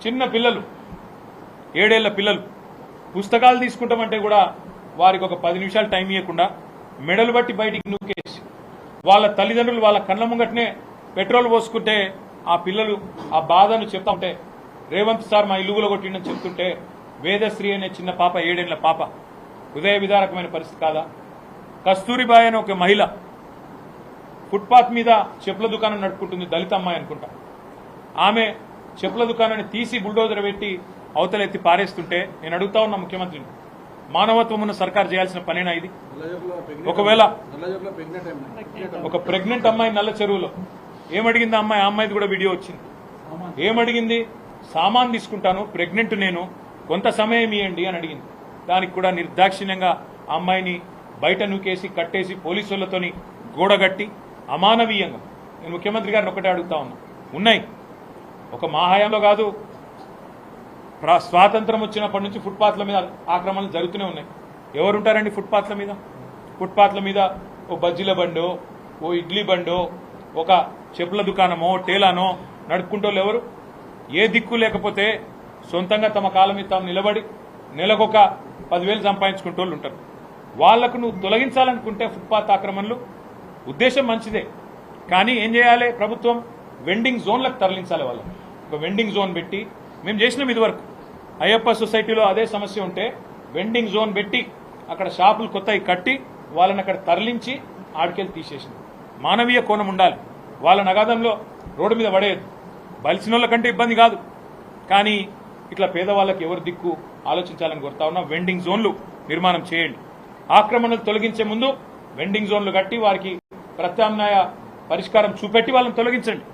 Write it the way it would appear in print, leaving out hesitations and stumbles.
చిన్న పిల్లలు 7 ఏళ్ల పిల్లలు పుస్తకాలు తీసుకుంటామంటే కూడా వారికి ఒక 10 నిమిషాలు టైం ఇవ్వకుండా మెడలు బట్టి బయటికి నూకేసి వాళ్ళ తల్లిదండ్రులు వాళ్ళ కళ్ళ ముంగటనే పెట్రోల్ పోసుకుంటే ఆ పిల్లలు ఆ బాధను చెప్తా ఉంటే రేవంత్ సార్ మా ఇల్లుగులో కొట్టిండని చెప్తుంటే వేదశ్రీ అనే చిన్న పాప 7 ఏళ్ల పాప హృదయ విదారకమైన పరిస్థితి కాదా? కస్తూరిబాయి అనే ఒక మహిళ ఫుట్పాత్ మీద చెప్పుల దుకాణం నడుపుకుంటుంది, దళిత అమ్మాయి అనుకుంటా. ఆమె చెప్పుల దుకాణాన్ని తీసి బుల్డోజర్ పెట్టి అవతలెత్తి పారేస్తుంటే నేను అడుగుతా ఉన్నా ముఖ్యమంత్రిని, మానవత్వం ఉన్న సర్కార్ చేయాల్సిన పనేనా ఇది? ఒకవేళ ఒక ప్రెగ్నెంట్ అమ్మాయి నల్ల చెరువులో ఏమడిగింది అమ్మాయి? ఆ అమ్మాయిది కూడా వీడియో వచ్చింది. ఏమడిగింది? సామాన్ తీసుకుంటాను, ప్రెగ్నెంట్ నేను, కొంత సమయం ఇవ్వండి అని అడిగింది. దానికి కూడా నిర్దాక్షిణ్యంగా ఆ అమ్మాయిని బయట నూకేసి కట్టేసి పోలీసులతోని గోడగట్టి అమానవీయంగా. నేను ముఖ్యమంత్రి గారిని ఒకటే అడుగుతా ఉన్నా, ఉన్నాయి ఒక మా హయాంలో కాదు, స్వాతంత్రం వచ్చినప్పటి నుంచి ఫుట్పాత్ల మీద ఆక్రమణలు జరుగుతూనే ఉన్నాయి. ఎవరుంటారండి ఫుట్పాత్ల మీద? ఫుట్పాత్ల మీద ఓ బజ్జీల బండో, ఓ ఇడ్లీ బండో, ఒక చెప్పుల దుకాణమో టేలానో నడుపుకుంటోళ్ళు ఎవరు? ఏ దిక్కు లేకపోతే సొంతంగా తమ కాలం మీద తాము నిలబడి నెలకొక 10,000 సంపాదించుకుంటోళ్ళు ఉంటారు. వాళ్లకు నువ్వు తొలగించాలనుకుంటే ఫుట్పాత్ ఆక్రమణలు ఉద్దేశం మంచిదే, కానీ ఏం చేయాలి? ప్రభుత్వం వెండింగ్ జోన్లకు తరలించాలి. వాళ్ళని ఒక వెండింగ్ జోన్ పెట్టి, మేము చేసినాం ఇదివరకు అయ్యప్ప సొసైటీలో అదే సమస్య ఉంటే వెండింగ్ జోన్ పెట్టి అక్కడ షాపులు కొత్తవి కట్టి వాళ్ళని అక్కడ తరలించి ఆడికెళ్ళి తీసేసింది. మానవీయ కోణం ఉండాలి. వాళ్ళ నగాదంలో రోడ్డు మీద పడేయద్దు. బలిసిన వాళ్ళ కంటే ఇబ్బంది కాదు, కానీ ఇట్లా పేదవాళ్ళకి ఎవరు దిక్కు ఆలోచించాలని కోరుతా ఉన్నా. వెండింగ్ జోన్లు నిర్మాణం చేయండి. ఆక్రమణలు తొలగించే ముందు వెండింగ్ జోన్లు కట్టి వారికి ప్రత్యామ్నాయ పరిష్కారం చూపెట్టి వాళ్ళని తొలగించండి.